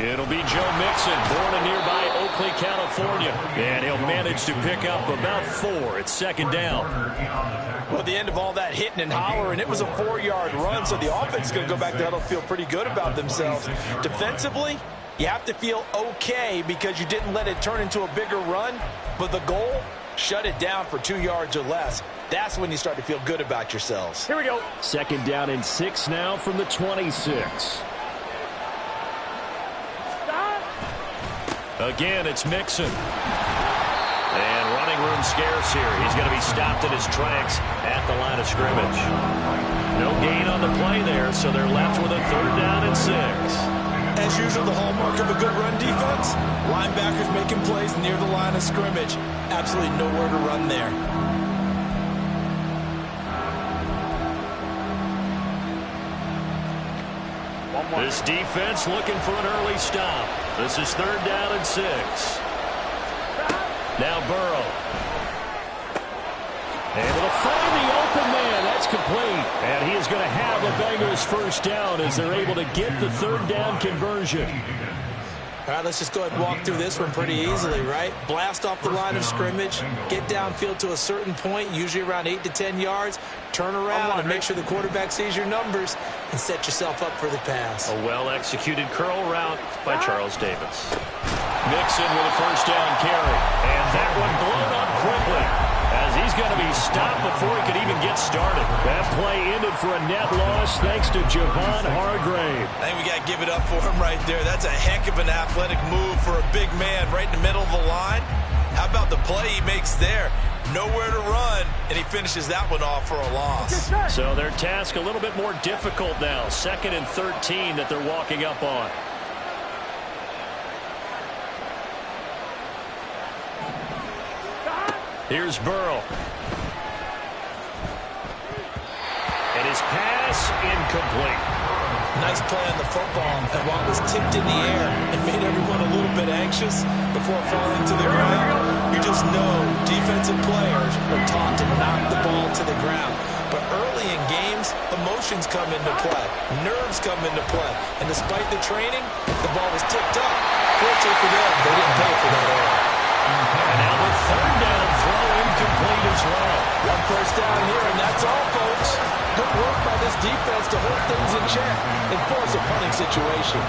It'll be Joe Mixon, born in nearby Oakley, California. And he'll manage to pick up about 4. It's second down. Well, at the end of all that hitting and hollering, it was a 4-yard run, so the offense is going to go back to huddle, feel pretty good about themselves. Defensively, you have to feel okay because you didn't let it turn into a bigger run, but the goal, shut it down for 2 yards or less. That's when you start to feel good about yourselves. Here we go. Second down and 6 now from the 26. Again, it's Mixon. And running room scarce here. He's going to be stopped in his tracks at the line of scrimmage. No gain on the play there, so they're left with a third down and 6. As usual, the hallmark of a good run defense, linebackers making plays near the line of scrimmage. Absolutely nowhere to run there. This defense looking for an early stop. This is third down and 6. Now Burrow. Able to find the open man. That's complete. And he is going to have a Bengals first down as they're able to get the third down conversion. All right, let's just go ahead and walk through this one pretty easily, right? Blast off the line of scrimmage, get downfield to a certain point, usually around 8 to 10 yards, turn around and make sure the quarterback sees your numbers and set yourself up for the pass. A well-executed curl route by Charles Davis. Mixon with a first down carry. And that one blown up quickly as he's going to be stopped before he could even get started. That play ended for a net loss thanks to Javon Hargrave. I think we got to give it up for him right there. That's a heck of an athletic move for a big man right in the middle of the line. How about the play he makes there? Nowhere to run, and he finishes that one off for a loss. So their task a little bit more difficult now. 2nd and 13 that they're walking up on. Here's Burrow. And his pass incomplete. Nice play on the football, and while it was tipped in the air, it made everyone a little bit anxious before falling to the ground. You just know defensive players are taught to knock the ball to the ground. But early in games, emotions come into play. Nerves come into play. And despite the training, the ball was tipped up. Fortunately for them, they didn't pay for that error. And now the third down throw incomplete as well. One first down here, and that's all, folks. Good work by this defense to hold things in check and force a punting situation.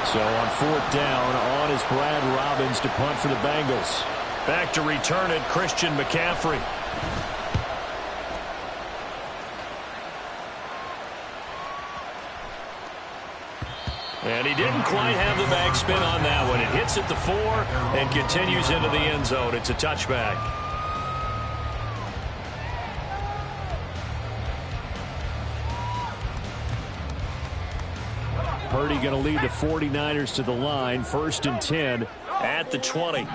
So on 4th down, on is Brad Robbins to punt for the Bengals. Back to return it, Christian McCaffrey. And he didn't quite have the backspin on that one. It hits at the 4 and continues into the end zone. It's a touchback. Purdy going to lead the 49ers to the line. 1st and 10 at the 20.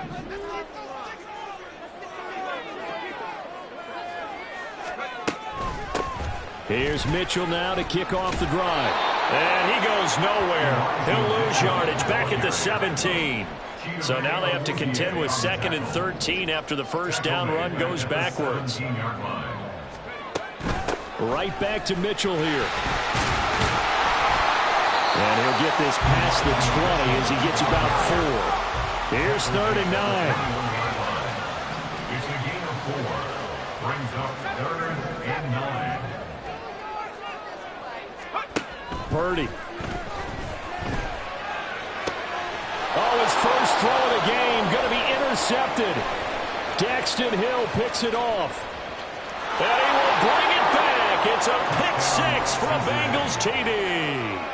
Here's Mitchell now to kick off the drive. And he goes nowhere. He'll lose yardage back at the 17. So now they have to contend with 2nd and 13 after the first down run goes backwards. Right back to Mitchell here. And he'll get this past the 20 as he gets about 4. Here's 3rd and 9. It's a gain of 4. Brings up 3rd and 9. Purdy. Oh, his first throw of the game going to be intercepted. Daxton Hill picks it off. And he will bring it back. It's a pick 6 for a Bengals TD.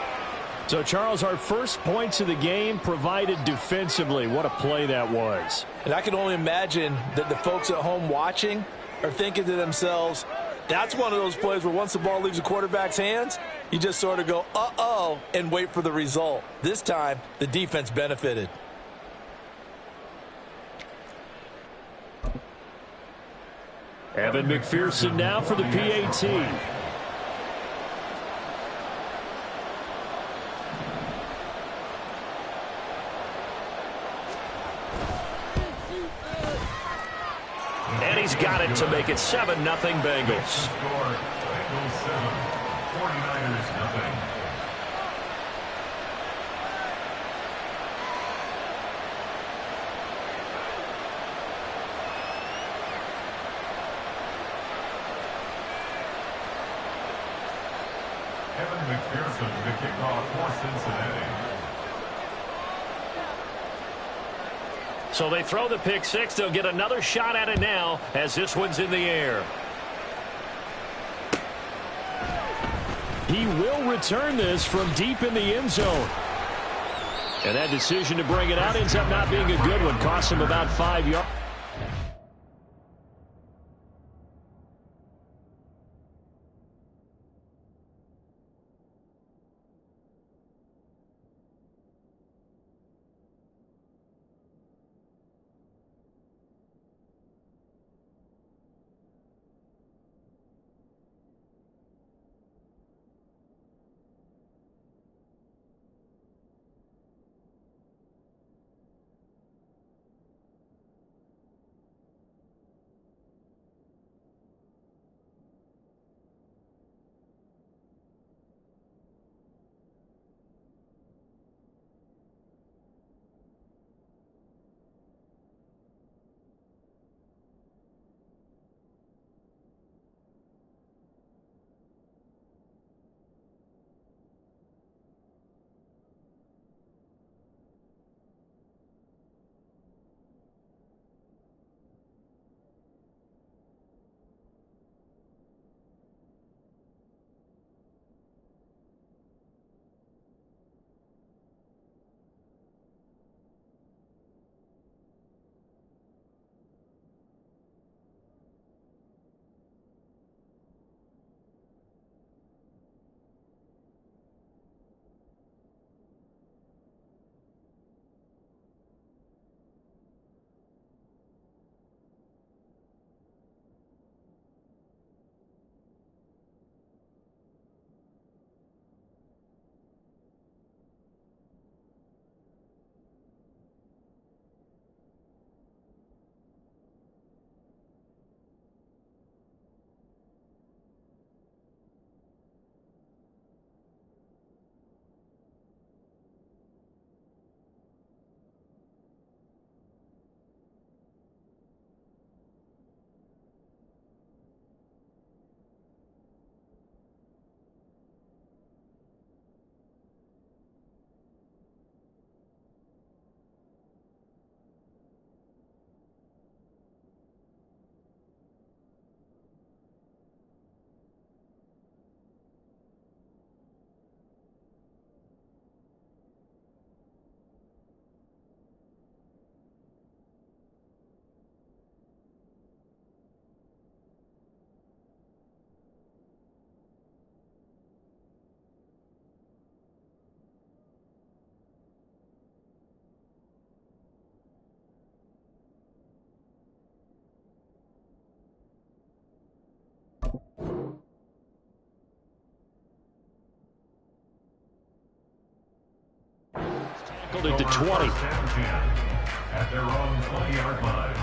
So, Charles, our first points of the game provided defensively. What a play that was. And I can only imagine that the folks at home watching are thinking to themselves, that's one of those plays where once the ball leaves the quarterback's hands, you just sort of go, uh-oh, and wait for the result. This time, the defense benefited. Evan McPherson now for the PAT. And he's got it to make it 7-0 Bengals. Bengals 7, 49ers 0. Evan McPherson to kick off for Cincinnati. So they throw the pick six. They'll get another shot at it now as this one's in the air. He will return this from deep in the end zone. And that decision to bring it out ends up not being a good one. Cost him about 5 yards. Tackled it to 20. At their own 20-yard line.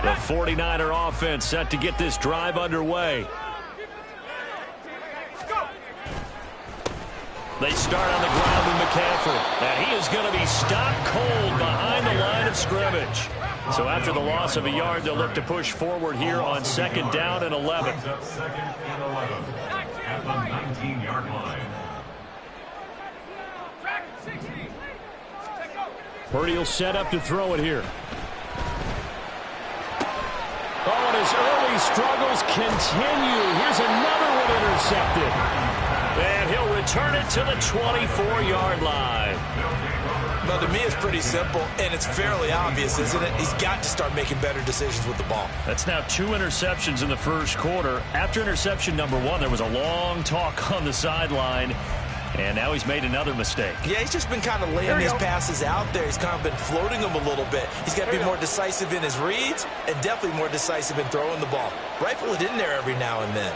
The 49er offense set to get this drive underway. They start on the ground with McCaffrey, and he is going to be stopped cold behind the line of scrimmage. So after the loss of a yard, they'll look to push forward here on second down and 11. Up second and 11 at the 19-yard line. Purdy will set up to throw it here. Oh, and his early struggles continue. Here's another one intercepted. And he'll return it to the 24-yard line. Well, to me, it's pretty simple, and it's fairly obvious, isn't it? He's got to start making better decisions with the ball. That's now 2 interceptions in the first quarter. After interception number 1, there was a long talk on the sideline, and now he's made another mistake. Yeah, he's just been kind of laying these passes out there. He's kind of been floating them a little bit. He's got to be more decisive in his reads and definitely more decisive in throwing the ball. Rifle it in there every now and then.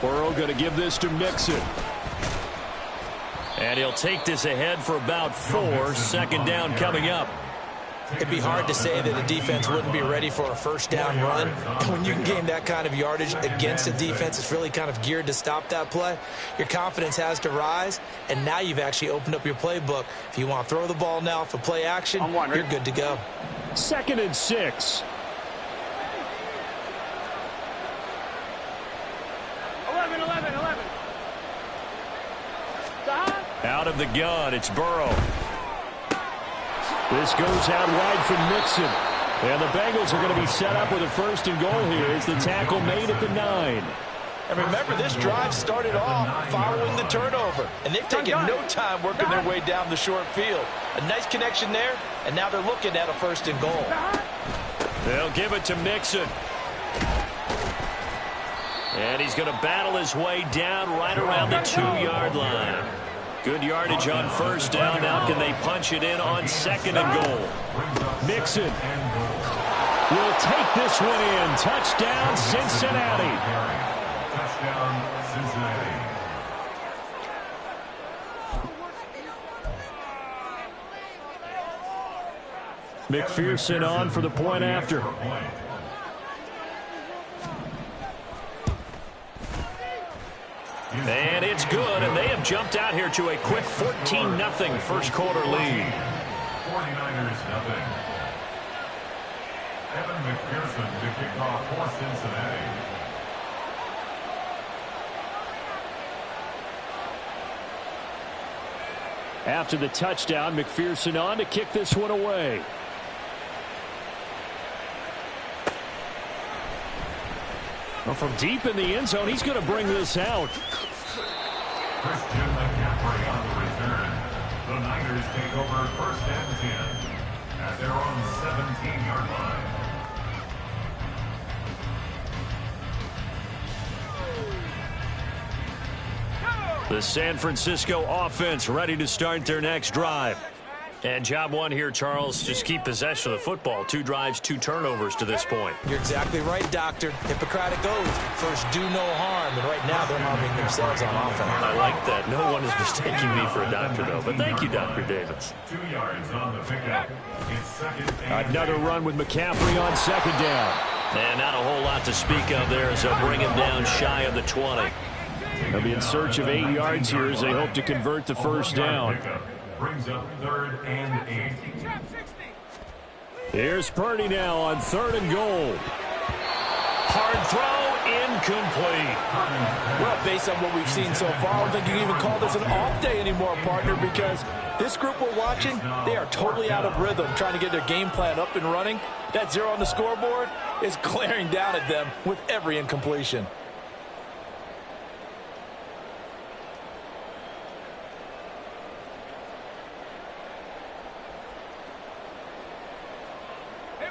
Burrow going to give this to Mixon. And he'll take this ahead for about 4. Second down coming up. It'd be hard to say that a defense wouldn't be ready for a first down run. And when you can gain that kind of yardage against a defense that's really kind of geared to stop that play, your confidence has to rise, and now you've actually opened up your playbook. If you want to throw the ball now for play action, you're good to go. 2nd and 6. 11. Out of the gun, it's Burrow. This goes out wide from Mixon. And the Bengals are going to be set up with a 1st and goal here as the tackle made at the 9. And remember, this drive started off following the turnover. And they've taken no time working their way down the short field. A nice connection there, and now they're looking at a 1st and goal. They'll give it to Mixon. And he's going to battle his way down right around the 2-yard line. Good yardage on 1st down. Now can they punch it in on 2nd and goal? Mixon will take this one in. Touchdown, Cincinnati. Touchdown, Cincinnati. McPherson on for the point after. And it's good, and they have jumped out here to a quick 14-0 first quarter lead. 49ers nothing. Evan McPherson to kick off for Cincinnati. After the touchdown, McPherson on to kick this one away. Well, from deep in the end zone, he's going to bring this out. Christian McCaffrey on the return. The Niners take over 1st and 10 at their own 17-yard line. The San Francisco offense ready to start their next drive. And job one here, Charles, just keep possession of the football. 2 drives, 2 turnovers to this point. You're exactly right, Doctor. Hippocratic oath. First, do no harm. And right now, they're harming themselves on offense. I like that. No one is mistaking me for a doctor, though. But thank you, Dr. Davis. 2 yards on the pickup. It's 2nd and Another run with McCaffrey on 2nd down. And not a whole lot to speak of there as they'll bring him down shy of the 20. They'll be in search of 8 yards here as they hope to convert the 1st down. Brings up 3rd and 8. Here's Purdy now on 3rd and goal. Hard throw, incomplete. Well, based on what we've seen so far, I don't think you can even call this an off day anymore, partner, because this group we're watching, they are totally out of rhythm, trying to get their game plan up and running. That 0 on the scoreboard is glaring down at them with every incompletion.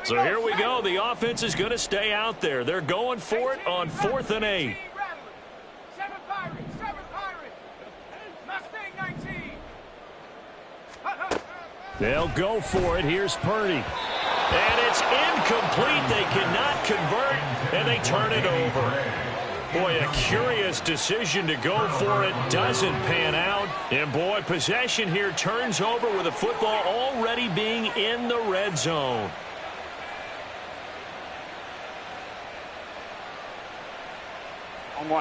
So here we go. The offense is going to stay out there. They're going for it on 4th and 8. 7 Pirates. Mustang 19. They'll go for it. Here's Purdy. And it's incomplete. They cannot convert, and they turn it over. Boy, a curious decision to go for it. Doesn't pan out. And, boy, possession here turns over with the football already being in the red zone.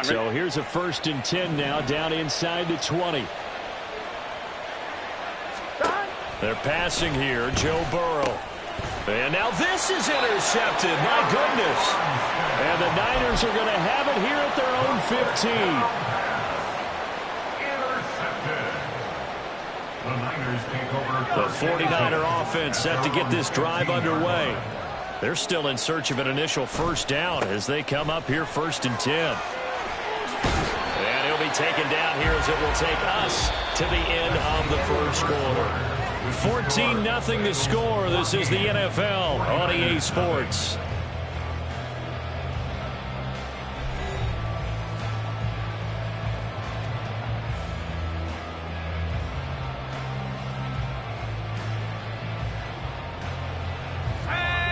So here's a 1st and 10 now down inside the 20. They're passing here, Joe Burrow. And now this is intercepted. My goodness. And the Niners are going to have it here at their own 15. Intercepted. The 49er offense set to get this drive underway. They're still in search of an initial 1st down as they come up here 1st and 10. And he'll be taken down here as it will take us to the end of the 1st quarter. 14-0 the score. This is the NFL on EA Sports.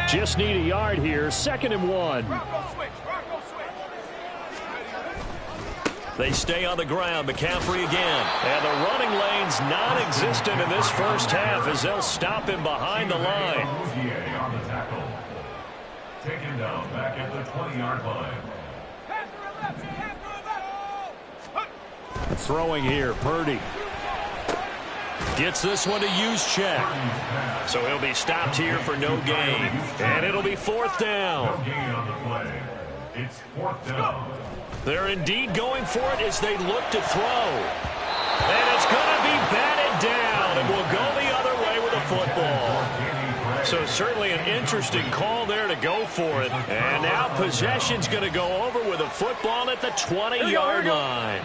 Just need a yard here. 2nd and 1. They stay on the ground. McCaffrey again. And the running lane's non-existent in this first half as they'll stop him behind the line. On the tackle. Taken down back at the 20-yard line. Throwing here, Purdy. Gets this one to use check. So he'll be stopped here for no gain. And it'll be fourth down. No gain on the play. It's fourth down. They're indeed going for it as they look to throw. And it's going to be batted down. And will go the other way with a football. So certainly an interesting call there to go for it. And now possession's going to go over with a football at the 20-yard line.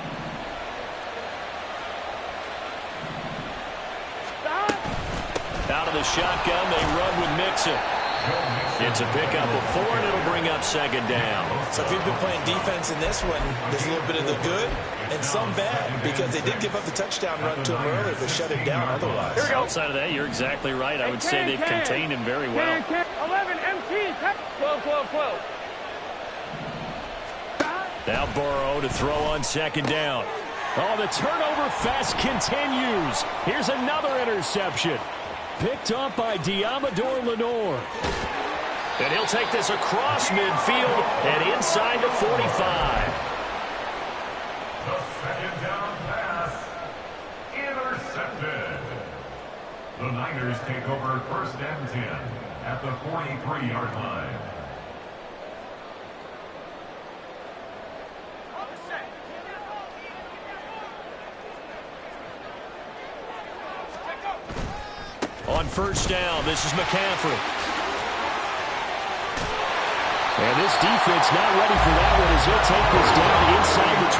Out of the shotgun, they run with Mixon. It's a pickup of 4, and it'll bring up second down. So if you've been playing defense in this one, there's a little bit of the good and some bad, because they did give up the touchdown run to him earlier, but shut him down otherwise. Outside of that, you're exactly right. I would say they've contained him very well. 11 MT. 12. Now Burrow to throw on second down. Oh, the turnover fest continues. Here's another interception. Picked up by Diamador Lenore. And he'll take this across midfield and inside the 45. The second down pass. Intercepted. The Niners take over first and 10 at the 43-yard line. On first down, this is McCaffrey. And this defense not ready for that one as he'll take this down inside the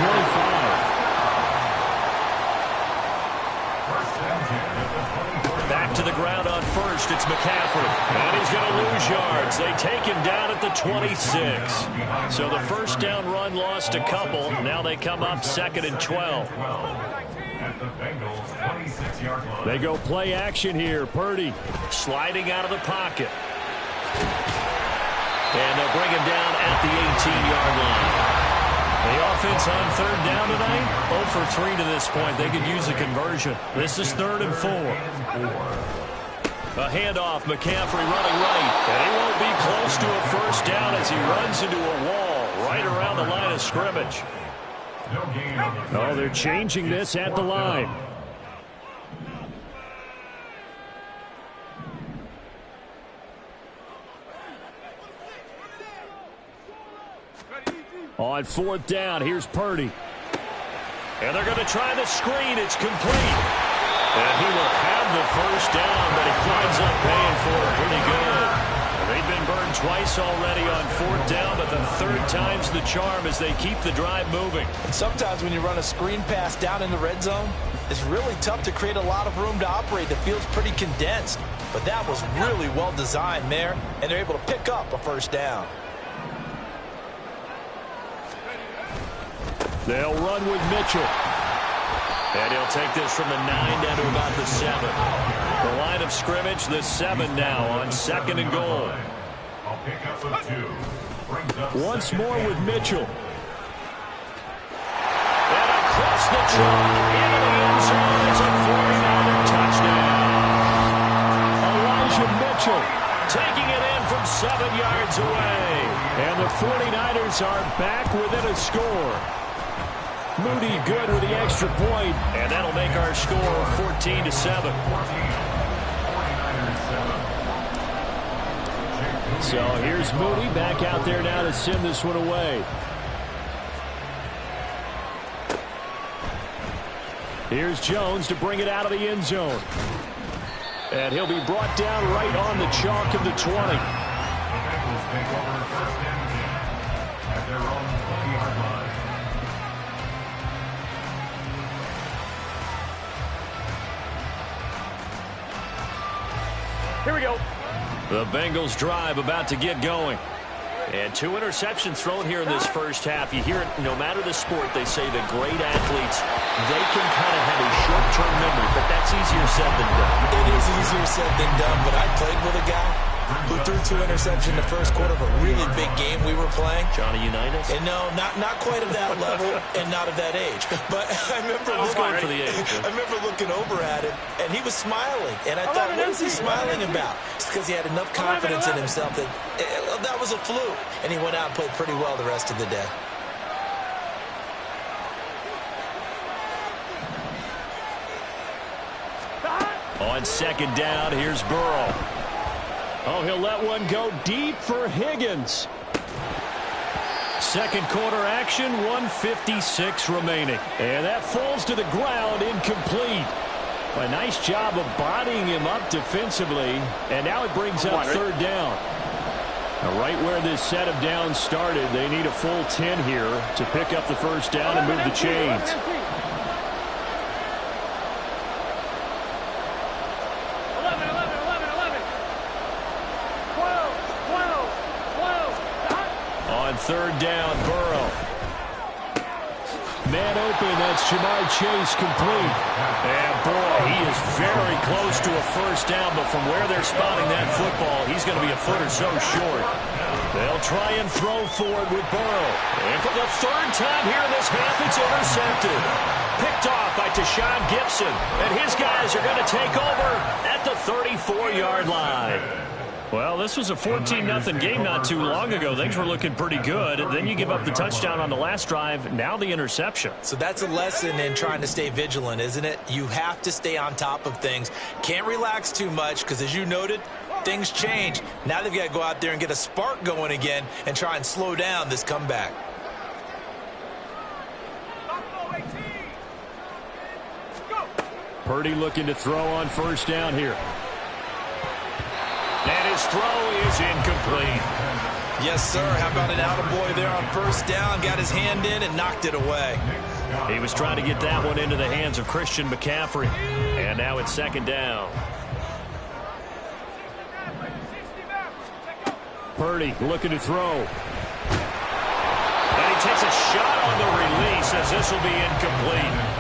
25. Back to the ground on first, it's McCaffrey. And he's going to lose yards. They take him down at the 26. So the first down run lost a couple. Now they come up second and 12. At the Bengals 26-yard line. They go play action here. Purdy sliding out of the pocket. And they'll bring him down at the 18-yard line. The offense on third down tonight, 0 for 3 to this point. They could use a conversion. This is 3rd and 4. A handoff, McCaffrey running right. And he won't be close to a first down as he runs into a wall right around the line of scrimmage. Oh, they're changing this at the line. On fourth down, here's Purdy. And they're going to try the screen. It's complete. And he will have the first down, but he winds up paying for it pretty good. They've been burned twice already on fourth down, but the third time's the charm as they keep the drive moving. And sometimes when you run a screen pass down in the red zone, it's really tough to create a lot of room to operate. The field's pretty condensed, but that was really well designed there, and they're able to pick up a first down. They'll run with Mitchell. And he'll take this from the 9 down to about the 7. The line of scrimmage, the 7 now on second and goal. Once more with Mitchell. And across the chalk into the end zone. It's a 49er touchdown. Elijah Mitchell taking it in from 7 yards away. And the 49ers are back within a score. Moody good with the extra point, and that'll make our score 14-7. So here's Moody back out there now to send this one away. Here's Jones to bring it out of the end zone. And he'll be brought down right on the chalk of the 20. Here we go. The Bengals drive about to get going. And 2 interceptions thrown here in this first half. You hear it no matter the sport, they say the great athletes, they can kind of have a short-term memory, but that's easier said than done. It is easier said than done, but I played with a guy who threw 2 interceptions in the first quarter of a really big game we were playing. Johnny Unitas? And no, not quite at that level and not at that age. But I remember looking over at him, and he was smiling. And I thought, what is he smiling about? It's because he had enough confidence in himself that was a fluke. And he went out and played pretty well the rest of the day. On second down, here's Burrow. Oh, he'll let one go deep for Higgins. Second quarter action, 1:56 remaining. And that falls to the ground, incomplete. A nice job of bodying him up defensively. And now it brings up third down. Now, right where this set of downs started, they need a full 10 here to pick up the first down and move the chains. 12. Third down, Burrow. Man open, that's Jamar Chase complete. And boy, he is very close to a first down, but from where they're spotting that football, he's going to be a foot or so short. They'll try and throw forward with Burrow. And for the third time here in this half, it's intercepted. Picked off by Tashawn Gibson. And his guys are going to take over at the 34-yard line. Well, this was a 14-0 game not too long ago. Things were looking pretty good. Then you give up the touchdown on the last drive. Now the interception. So that's a lesson in trying to stay vigilant, isn't it? You have to stay on top of things. Can't relax too much because, as you noted, things change. Now they've got to go out there and get a spark going again and try and slow down this comeback. Purdy looking to throw on first down here. And his throw is incomplete. Yes, sir. How about an attaboy there on first down? Got his hand in and knocked it away. He was trying to get that one into the hands of Christian McCaffrey. And now it's second down. Purdy looking to throw. And he takes a shot on the release as this will be incomplete.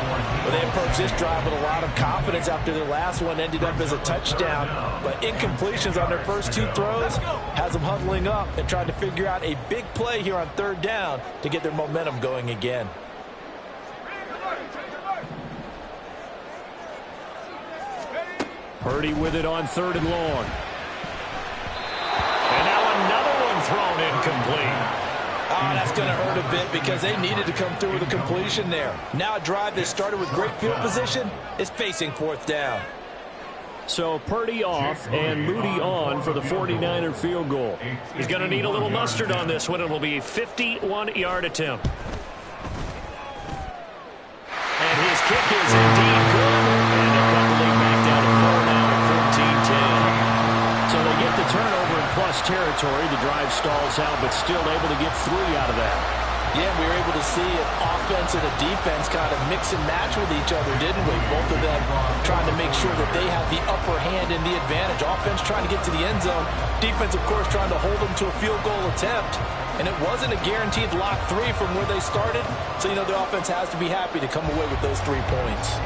Well, they approached this drive with a lot of confidence after their last one ended up as a touchdown. But incompletions on their first 2 throws has them huddling up and trying to figure out a big play here on third down to get their momentum going again. Purdy with it on third and long. And now another one thrown incomplete. Oh, that's going to hurt a bit because they needed to come through with a completion there. Now a drive that started with great field position is facing fourth down. So Purdy off and Moody on for the 49er field goal. He's going to need a little mustard on this one. It will be a 51-yard attempt. And his kick is indeed good. And they'll cut the lead back down to 4 now at 14-10. So they get the turnover in plus territory. The drive stalls out, but still able to get 3 out of that. Yeah, we were able to see an offense and a defense kind of mix and match with each other, didn't we? Both of them trying to make sure that they have the upper hand and the advantage. Offense trying to get to the end zone. Defense, of course, trying to hold them to a field goal attempt. And it wasn't a guaranteed lock 3 from where they started. So, you know, the offense has to be happy to come away with those 3 points.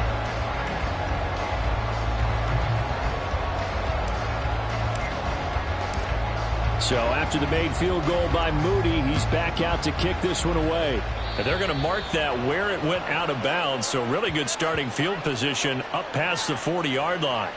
So after the made field goal by Moody, he's back out to kick this one away. And they're going to mark that where it went out of bounds. So really good starting field position up past the 40-yard line.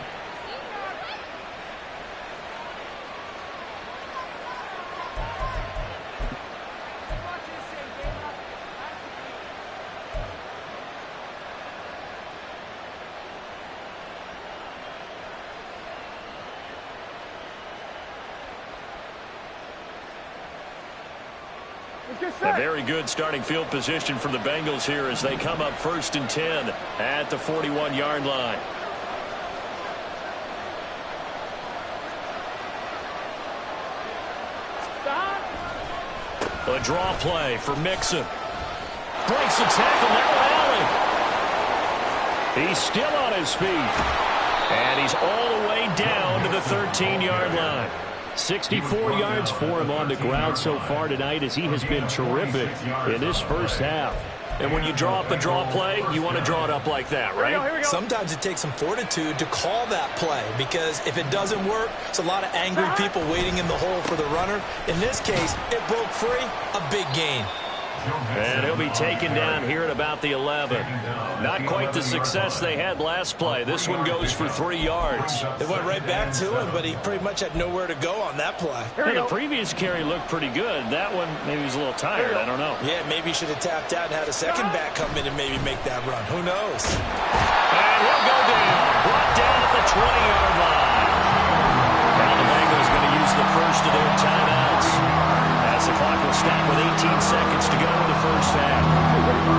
A very good starting field position for the Bengals here as they come up 1st and 10 at the 41-yard line. A draw play for Mixon. Breaks the tackle, now Allen. He's still on his feet. And he's all the way down to the 13-yard line. 64 yards for him on the ground so far tonight as he has been terrific in this first half. And when you draw up a draw play, you want to draw it up like that, right? Here we go. Sometimes it takes some fortitude to call that play because if it doesn't work, it's a lot of angry people waiting in the hole for the runner. In this case, it broke free, a big gain. And he'll be taken down here at about the 11. Not quite the success they had last play. This one goes for 3 yards. It went right back to him, but he pretty much had nowhere to go on that play. And the previous carry looked pretty good. That one, maybe he was a little tired. I don't know. Yeah, maybe he should have tapped out and had a second back come in and maybe make that run. Who knows? And he'll go down. Brought down at the 20-yard line. Now the Bengals going to use the first of their timeouts. As the clock will stop with 18 seconds to go in the first half.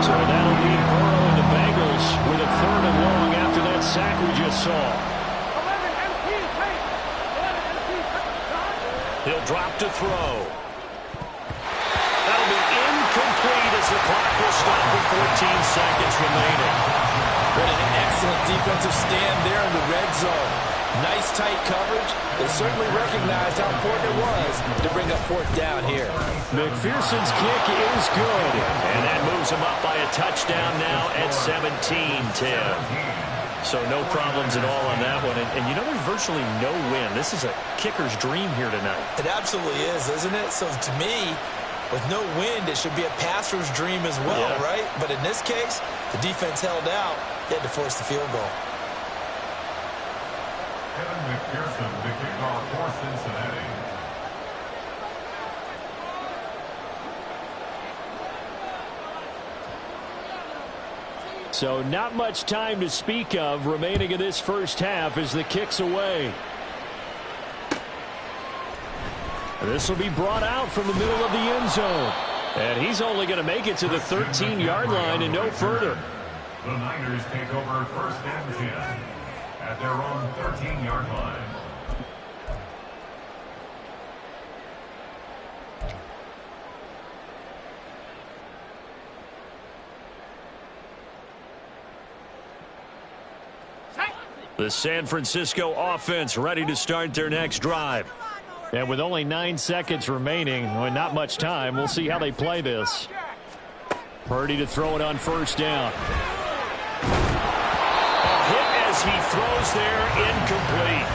So that'll be Burrow and the Bengals with a 3rd and long after that sack we just saw. 11 MT, take. 11 MT, take. He'll drop to throw. That'll be incomplete as the clock will stop with 14 seconds remaining. What an excellent defensive stand there in the red zone. Nice tight coverage. They certainly recognized how important it was to bring up 4th down here. McPherson's kick is good. And that moves him up by a touchdown now at 17-10. So no problems at all on that one. And you know there's virtually no win. This is a kicker's dream here tonight. It absolutely is, isn't it? So to me, with no wind, it should be a passer's dream as well, right? But in this case, the defense held out. They had to force the field goal. Kevin McPherson to kick off for Cincinnati. So not much time to speak of remaining in this first half as the kick's away. This will be brought out from the middle of the end zone. And he's only going to make it to the 13-yard line and no further. The Niners take over 1st and 10 at their own 13-yard line. The San Francisco offense ready to start their next drive. And with only 9 seconds remaining, well, not much time, we'll see how they play this. Purdy to throw it on 1st down. A hit as he throws there, incomplete.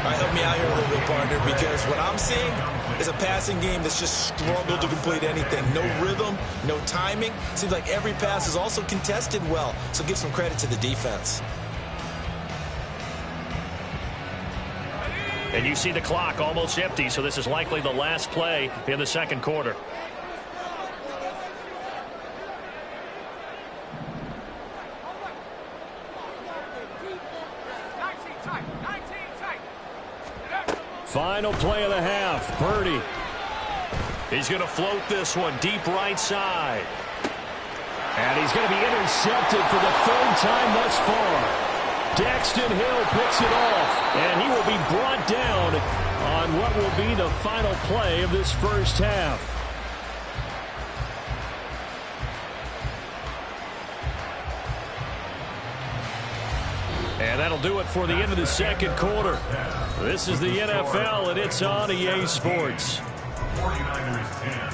All right, help me out here a little bit, partner, because what I'm seeing is a passing game that's just struggled to complete anything. No rhythm, no timing. Seems like every pass is also contested well, so give some credit to the defense. And you see the clock almost empty, so this is likely the last play in the 2nd quarter. Final play of the half. Purdy. He's going to float this one deep right side. And he's going to be intercepted for the 3rd time thus far. Daxton Hill picks it off, and he will be brought down on what will be the final play of this first half. And that'll do it for the end of the 2nd quarter. This is the NFL, and it's on EA Sports. 49ers 10.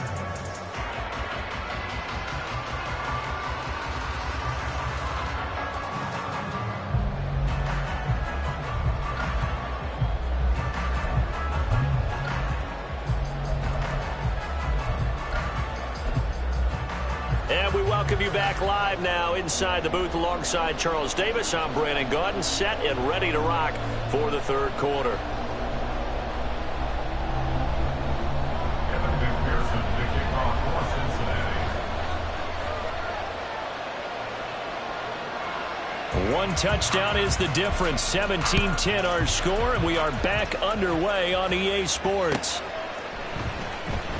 And we welcome you back live now inside the booth alongside Charles Davis. I'm Brandon Gaudin, set and ready to rock for the 3rd quarter. Kevin McPherson to kick off for Cincinnati. One touchdown is the difference. 17-10 our score, and we are back underway on EA Sports.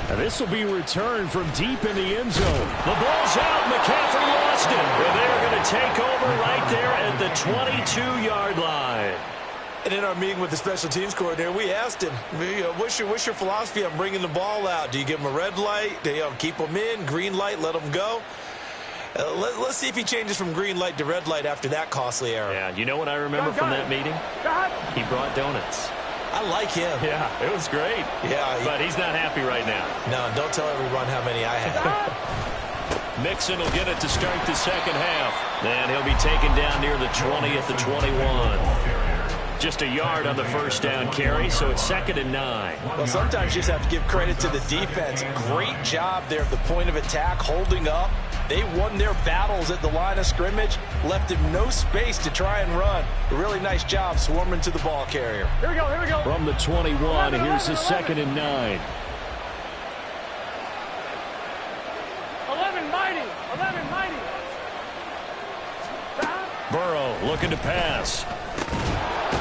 And this will be returned from deep in the end zone. The ball's out. McCaffrey lost it. And they're going to take over right there at the 22-yard line. And in our meeting with the special teams coordinator, we asked him, what's your philosophy on bringing the ball out? Do you give him a red light? Do you keep him in? Green light, let him go? Let's see if he changes from green light to red light after that costly error. Yeah, you know what I remember from that meeting? He brought donuts. I like him. Yeah, it was great. Yeah. But he's not happy right now. No, don't tell everyone how many I had. Mixon will get it to start the second half. And he'll be taken down near the 20 at the 21. Just a yard on the first down carry, so it's 2nd and 9. Well, sometimes you just have to give credit to the defense. Great job there at the point of attack, holding up. They won their battles at the line of scrimmage, left him no space to try and run. A really nice job swarming to the ball carrier. Here we go, here we go. From the 21, here's the 2nd and 9. 11 mighty, 11 mighty. Burrow looking to pass.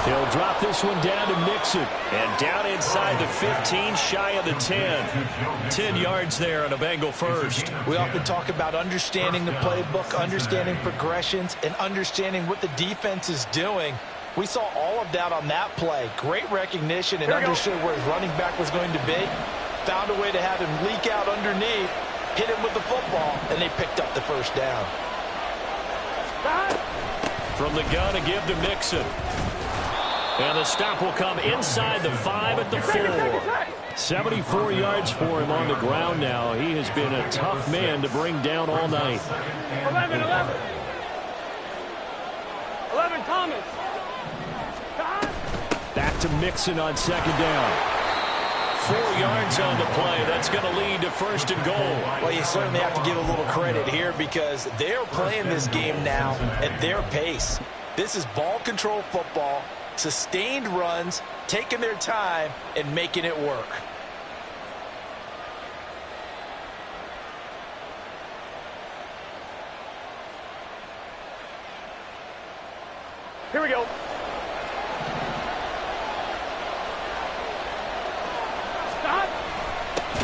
He'll drop this one down to Mixon. And down inside the 15, shy of the 10. 10 yards there on a Bengal first. We often talk about understanding the playbook, understanding progressions, and understanding what the defense is doing. We saw all of that on that play. Great recognition and understood where his running back was going to be. Found a way to have him leak out underneath, hit him with the football, and they picked up the first down. From the gun, a give to Mixon. And the stop will come inside the 5 at the 4. 74 yards for him on the ground now. He has been a tough man to bring down all night. 11, 11. 11, Thomas. Back to Mixon on 2nd down. 4 yards on the play. That's going to lead to 1st and goal. Well, you certainly have to give a little credit here because they're playing this game now at their pace. This is ball control football, sustained runs, taking their time, and making it work. Here we go.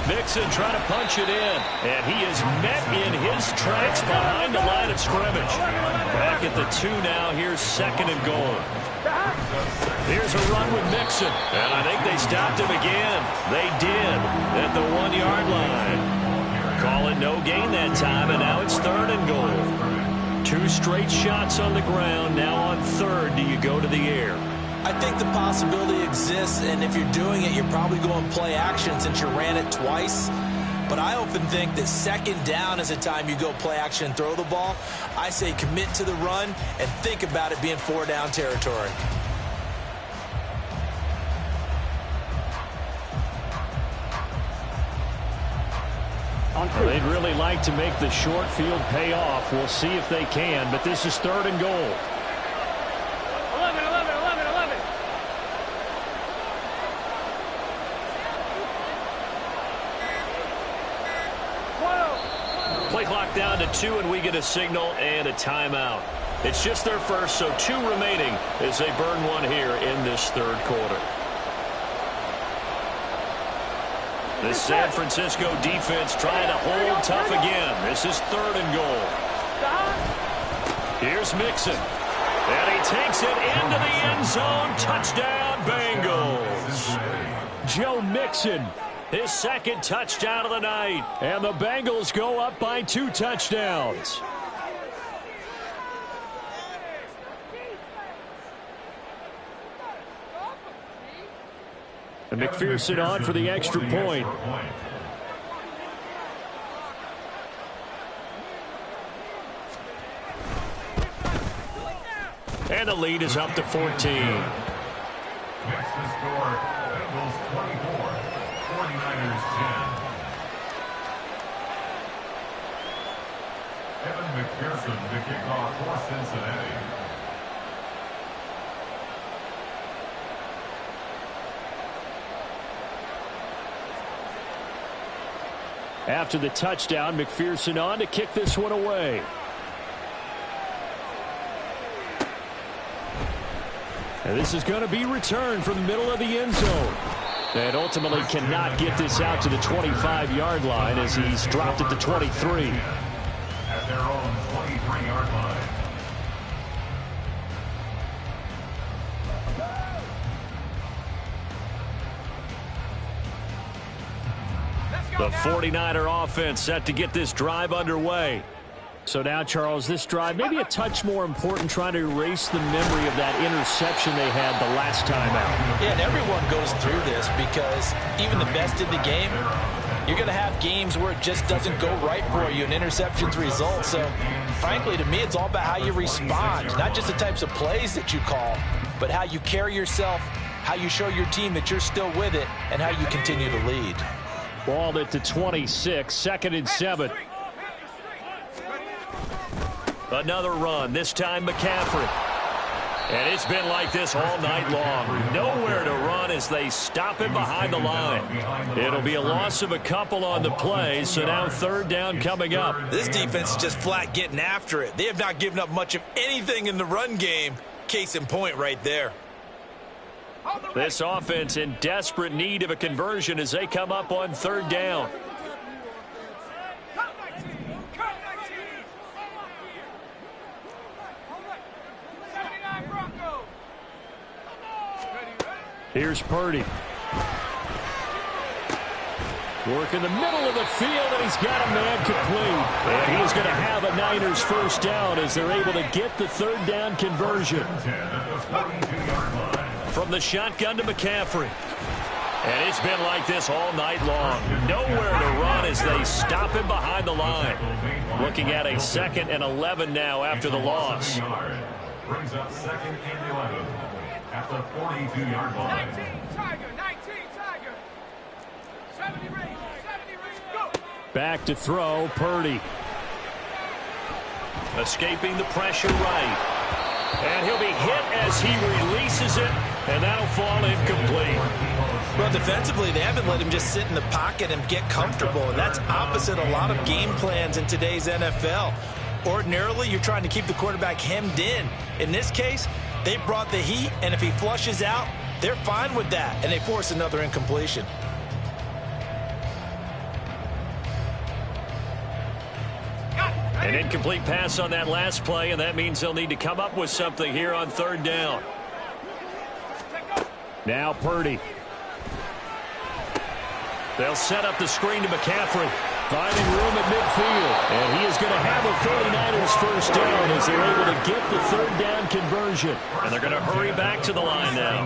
Mixon trying to punch it in, and he is met in his tracks behind the line of scrimmage. Back at the 2 now. Here's 2nd and goal. Here's a run with Mixon, and I think they stopped him again. They did at the 1-yard line. Call it no gain that time, and now it's 3rd and goal. 2 straight shots on the ground. Now on 3rd, do you go to the air? I think the possibility exists, and if you're doing it, you're probably going play action since you ran it twice. But I often think that 2nd down is the time you go play action and throw the ball. I say commit to the run and think about it being 4-down territory. Well, they'd really like to make the short field pay off. We'll see if they can, but this is 3rd and goal. 11, 11, 11, 11. Play clock down to 2, and we get a signal and a timeout. It's just their first, so 2 remaining as they burn one here in this 3rd quarter. The San Francisco defense trying to hold tough again. This is 3rd and goal. Here's Mixon. And he takes it into the end zone. Touchdown, Bengals. Joe Mixon, his 2nd touchdown of the night. And the Bengals go up by 2 touchdowns. And McPherson on for the extra point. And the lead is up to 14. Next to score, Bengals 24, 49ers 10. Evan McPherson to kick off for Cincinnati. After the touchdown, McPherson on to kick this one away. And this is going to be returned from the middle of the end zone. And ultimately cannot get this out to the 25-yard line as he's dropped at the 23. At their own 23-yard line. The 49er offense set to get this drive underway. So now, Charles, this drive maybe a touch more important, trying to erase the memory of that interception they had the last time out. Yeah, and everyone goes through this because even the best in the game, You're going to have games where it just doesn't go right for you and interceptions result. So, frankly, to me, it's all about how you respond. Not just the types of plays that you call, but how you carry yourself, how you show your team that you're still with it, and how you continue to lead. Balled it to 26, 2nd and 7. Another run, this time McCaffrey. And it's been like this all night long. Nowhere to run as they stop him behind the line. It'll be a loss of a couple on the play, so now 3rd down coming up. This defense is just flat getting after it. They have not given up much of anything in the run game. Case in point right there. This offense in desperate need of a conversion as they come up on 3rd down. Here's Purdy. Work in the middle of the field, and he's got a man complete. And he's going to have a Niners 1st down as they're able to get the 3rd down conversion. From the shotgun to McCaffrey. And it's been like this all night long. Nowhere to run as they stop him behind the line. Looking at a 2nd and 11 now after the loss. Brings up 2nd and 11 at the 42-yard line. 19 Tiger, 19 Tiger. 70 range, go. Back to throw, Purdy. Escaping the pressure right. And he'll be hit as he releases it, and that'll fall incomplete. Well, defensively, they haven't let him just sit in the pocket and get comfortable, and that's opposite a lot of game plans in today's NFL. Ordinarily, you're trying to keep the quarterback hemmed in. In this case, they brought the heat, and if he flushes out, they're fine with that, and they force another incompletion. An incomplete pass on that last play, and that means they'll need to come up with something here on 3rd down. Now Purdy. They'll set up the screen to McCaffrey. Finding room at midfield. And he is going to have a 49ers 1st down as they're able to get the 3rd down conversion. And they're going to hurry back to the line now.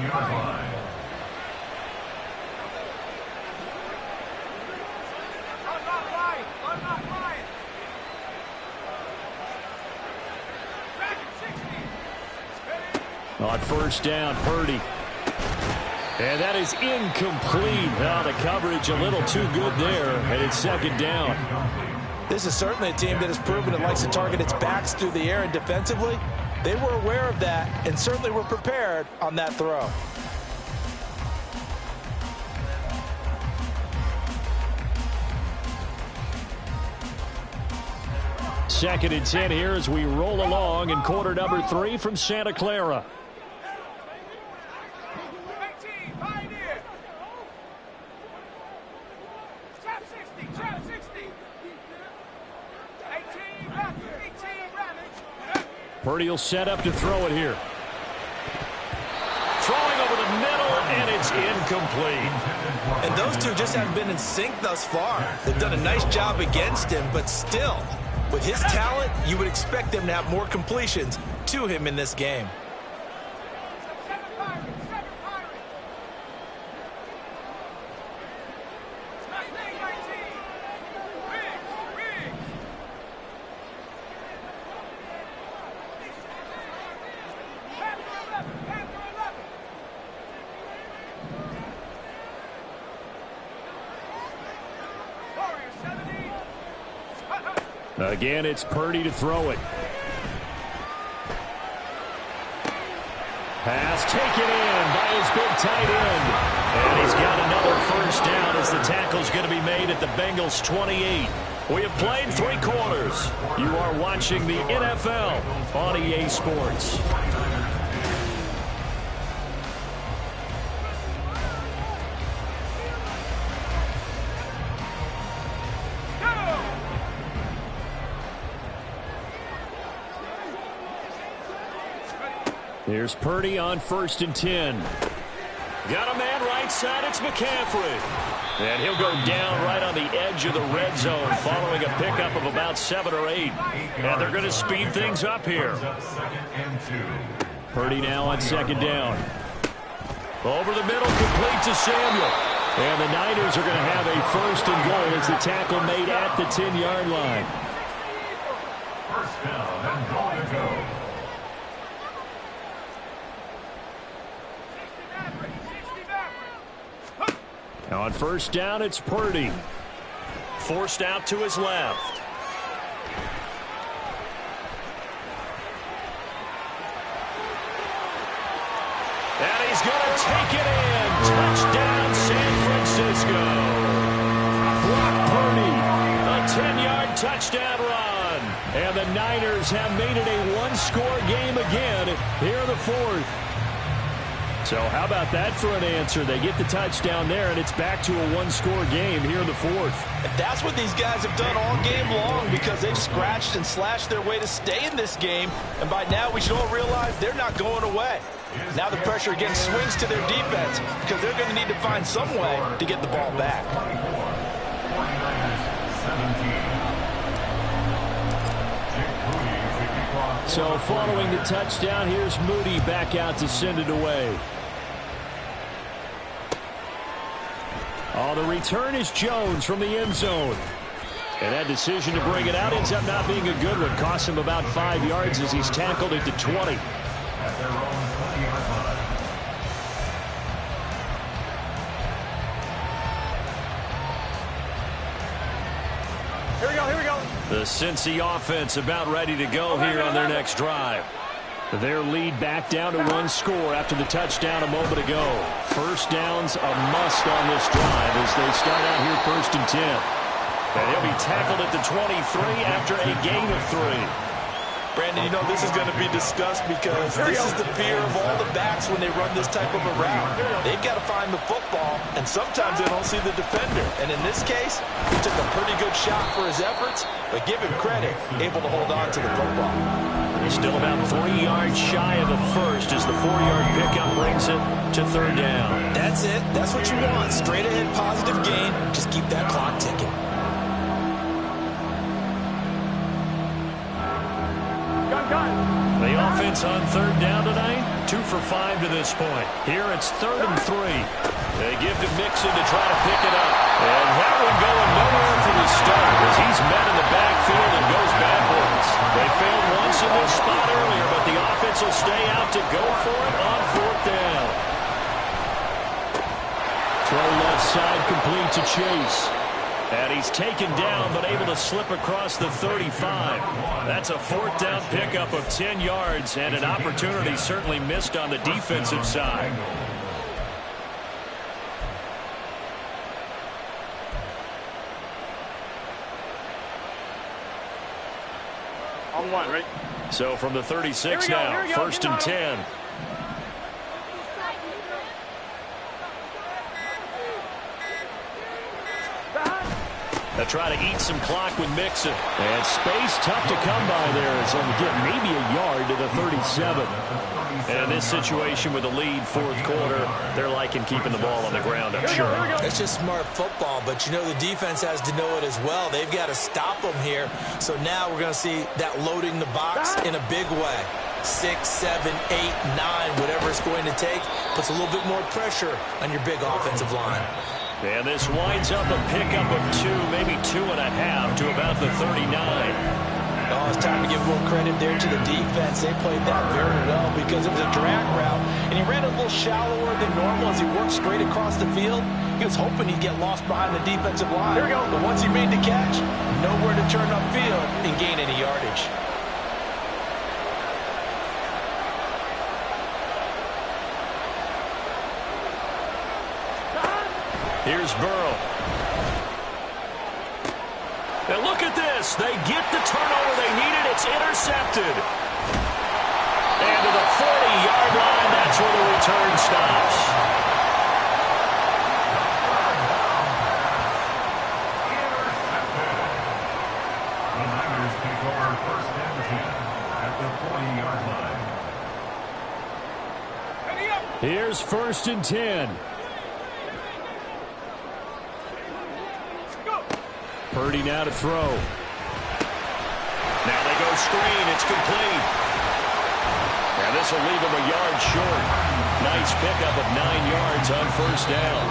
On 1st down, Purdy. And that is incomplete. Now the coverage a little too good there, and it's 2nd down. This is certainly a team that has proven it likes to target its backs through the air, and defensively, they were aware of that and certainly were prepared on that throw. Second and 10 here as we roll along in quarter number 3 from Santa Clara. Purdy will set up to throw it here. Throwing over the middle, and it's incomplete. And those two just haven't been in sync thus far. They've done a nice job against him, but still, with his talent, you would expect them to have more completions to him in this game. Again, it's Purdy to throw it. Pass taken in by his big tight end. And he's got another 1st down as the tackle's going to be made at the Bengals 28. We have played 3 quarters. You are watching the NFL on EA Sports. Here's Purdy on 1st and 10. Got a man right side. It's McCaffrey. And he'll go down right on the edge of the red zone following a pickup of about 7 or 8. And they're going to speed things up here. Purdy now on 2nd down. Over the middle, complete to Samuel. And the Niners are going to have a first and goal as the tackle made at the 10-yard line. First down and goal to go. Now on first down, it's Purdy. Forced out to his left. And he's going to take it in. Touchdown, San Francisco. Brock Purdy, a 10-yard touchdown run. And the Niners have made it a one-score game again here in the fourth. So how about that for an answer? They get the touchdown there, and it's back to a one-score game here in the fourth. That's what these guys have done all game long because they've scratched and slashed their way to stay in this game. And by now, we should all realize they're not going away. Now the pressure again swings to their defense because they're going to need to find some way to get the ball back. 49ers 17. So following the touchdown, here's Moody back out to send it away. Oh, the return is Jones from the end zone. And that decision to bring it out ends up not being a good one. Costs him about 5 yards as he's tackled at the 20. At their own 20-yard line. Here we go. The Cincy offense about ready to go here on their next drive. Their lead back down to one score after the touchdown a moment ago. First down's a must on this drive as they start out here first and 10. And he'll be tackled at the 23 after a gain of 3. Brandon, you know this is going to be discussed because this is the fear of all the backs when they run this type of a route. They've got to find the football, and sometimes they don't see the defender. And in this case, he took a pretty good shot for his efforts, but give him credit, able to hold on to the football. He's still about 3 yards shy of the first as the 4-yard pickup brings it to third down. That's it. That's what you want. Straight ahead positive gain. Just keep that clock ticking. The offense on third down tonight, 2 for 5 to this point. Here it's 3rd and 3. They give to Mixon to try to pick it up. And that one going nowhere from the start as he's met in the backfield and goes backwards. They failed once in this spot earlier, but the offense will stay out to go for it on 4th down. Throw left side complete to Chase. And he's taken down, but able to slip across the 35. That's a 4th down pickup of 10 yards, and an opportunity certainly missed on the defensive side. On one, right? So from the 36 now, 1st and 10. They'll try to eat some clock with Mixon. And space tough to come by there as they'll get maybe a yard to the 37. And in this situation with the lead 4th quarter, they're liking keeping the ball on the ground, I'm sure. It's just smart football, but you know the defense has to know it as well. They've got to stop them here. So now we're going to see that loading the box in a big way. 6, 7, 8, 9, whatever it's going to take, puts a little bit more pressure on your big offensive line. And this winds up a pickup of 2, maybe 2.5 to about the 39. Oh, it's time to give more credit there to the defense. They played that very well because it was a drag route, and he ran a little shallower than normal as he worked straight across the field. He was hoping he'd get lost behind the defensive line. But once he made the catch, nowhere to turn upfield and gain any yardage. Here's Burrow. And look at this. They get the turnover they needed. It's intercepted. And to the 40-yard line, that's where the return stops. The Niners take over 1st and 10 at the 40-yard line. Here's 1st and 10. Purdy now to throw. Now they go screen. It's complete. And this will leave him a yard short. Nice pickup of 9 yards on 1st down.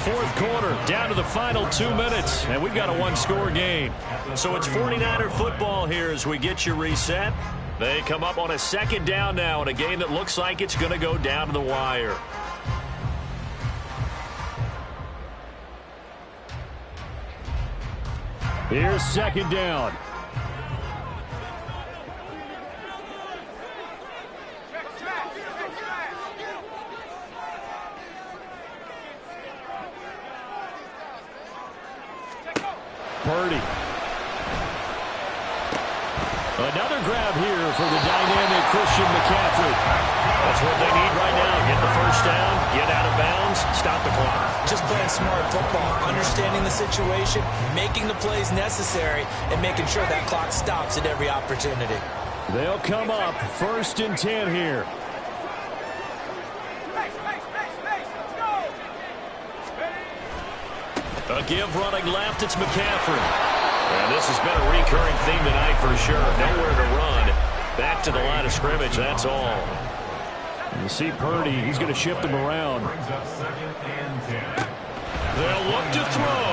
fourth quarter, down to the final 2 minutes, and we've got a one-score game. So it's 49er football here as we get you reset. They come up on a second down now in a game that looks like it's going to go down to the wire. Here's second down. Purdy. Another grab here for the dynamic Christian McCaffrey. That's what they need right now. Get the first down, get out of bounds, stop the clock. Just playing smart football, understanding the situation, making the plays necessary, and making sure that clock stops at every opportunity. They'll come up 1st and 10 here. A give running left, it's McCaffrey. And this has been a recurring theme tonight for sure. Nowhere to run. Back to the line of scrimmage, that's all. You see Purdy, he's going to shift him around. They'll look to throw.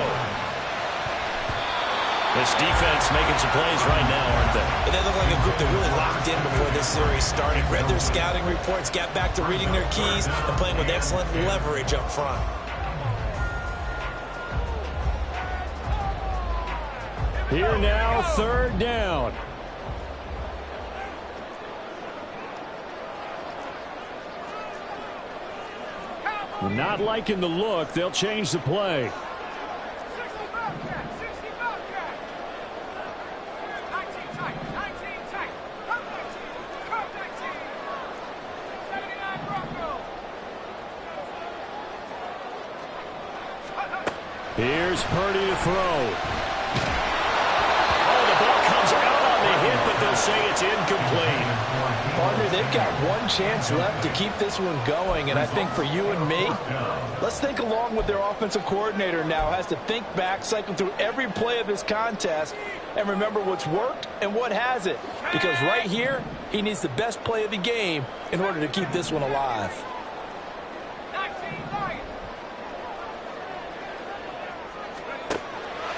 This defense making some plays right now, aren't they? And they look like a group that really locked in before this series started. Read their scouting reports, got back to reading their keys, and playing with excellent leverage up front. Here now, 3rd down. Not liking the look. They'll change the play. Here's Purdy to throw. But they'll say it's incomplete. Partner, they've got one chance left to keep this one going, and I think for you and me, let's think along with their offensive coordinator now. Has to think back, cycle through every play of this contest, and remember what's worked and what hasn't. Because right here, he needs the best play of the game in order to keep this one alive.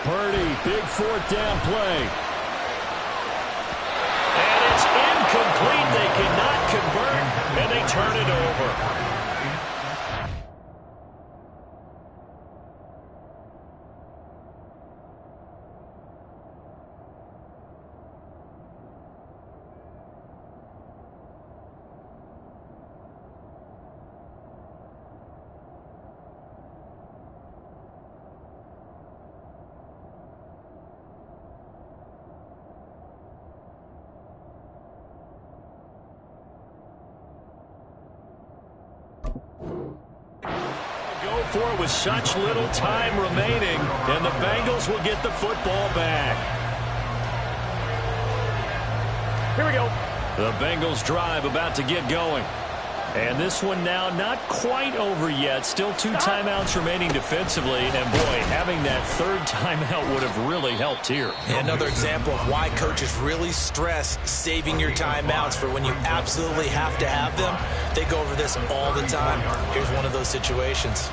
Purdy, big 4th down play. Complete, they cannot convert, and they turn it over. For with such little time remaining, and the Bengals will get the football back. Here we go. The Bengals drive about to get going. And this one now not quite over yet. Still 2 timeouts remaining defensively. And boy, having that 3rd timeout would have really helped here. Another example of why coaches really stress saving your timeouts for when you absolutely have to have them. They go over this all the time. Here's one of those situations.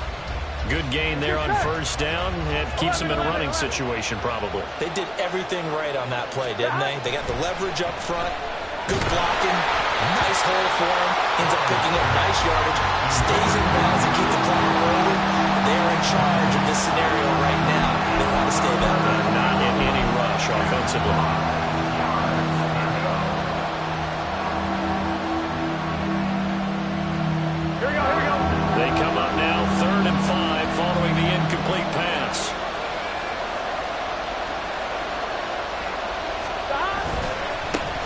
Good gain there on 1st down. It keeps them in a running situation probably. They did everything right on that play, didn't they? They got the leverage up front, good blocking, nice hole for him, ends up picking up nice yardage, stays in bounds and keep the clock rolling. They are in charge of this scenario right now. They want to stay that way. Not in any rush offensively. They come up now 3rd and 5 following the incomplete pass.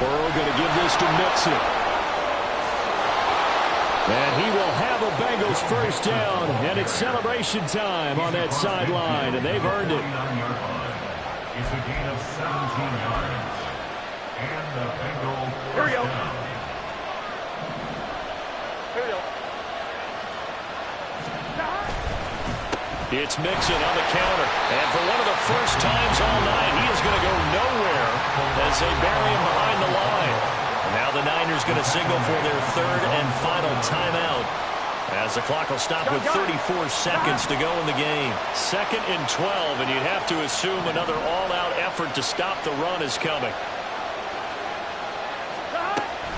Burrow going to give this to Mixon. And he will have a Bengals 1st down, and it's celebration time on that sideline, and they've earned it. It's a gain of 17 yards. And the Bengals. Here we go. It's Mixon on the counter. And for one of the first times all night, he is going to go nowhere as they bury him behind the line. Now the Niners going to signal for their 3rd and final timeout As the clock will stop with 34 seconds to go in the game. 2nd and 12, and you'd have to assume another all-out effort to stop the run is coming.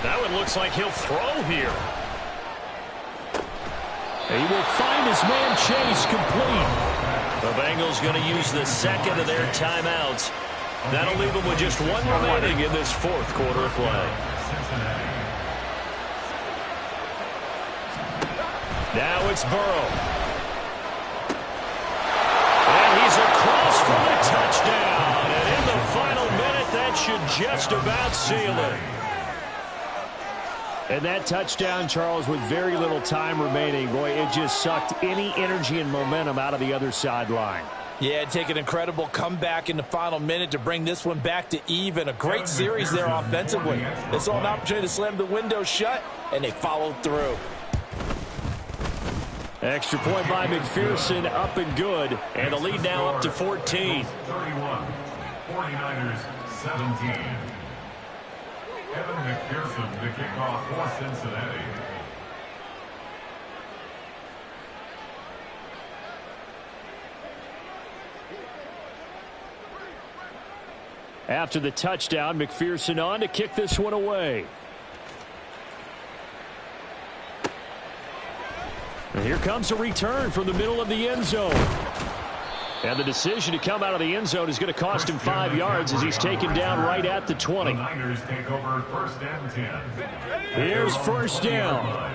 That one looks like he'll throw here. He will find his man Chase complete. The Bengals going to use the 2nd of their timeouts. That'll leave them with just 1 remaining in this 4th quarter of play. Now it's Burrow. And he's across for the touchdown. And in the final minute, that should just about seal it. And that touchdown, Charles, with very little time remaining, boy, it just sucked any energy and momentum out of the other sideline. Yeah, take an incredible comeback in the final minute to bring this one back to even. A great series there offensively. They saw an opportunity to slam the window shut, and they followed through. Extra point by McPherson, up and good. And the lead now up to 14. 31, 49ers 17. Kevin McPherson, the kickoff for Cincinnati. After the touchdown, McPherson on to kick this one away. And here comes a return from the middle of the end zone. And the decision to come out of the end zone is going to cost him 5 yards as he's taken down right at the 20. The Niners take over 1st and 10. Here's 1st down.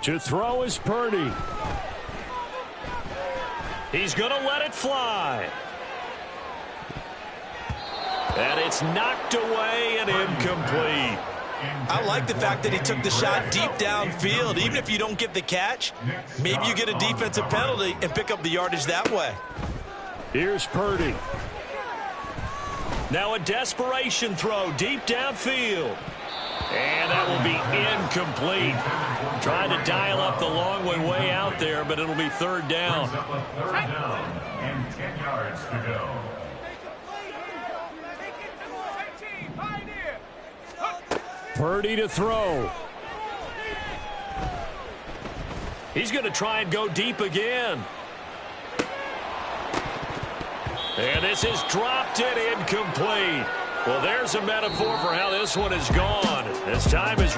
To throw is Purdy. He's going to let it fly. And it's knocked away and incomplete. I like the fact that he took the shot deep downfield. Even if you don't get the catch, maybe you get a defensive penalty and pick up the yardage that way. Here's Purdy. Now a desperation throw deep downfield. And that will be incomplete. Trying to dial up the long way out there, but it'll be 3rd down. 3rd down and 10 yards to go. Purdy to throw. He's going to try and go deep again. And this is dropped it incomplete. Well, there's a metaphor for how this one is gone. As time is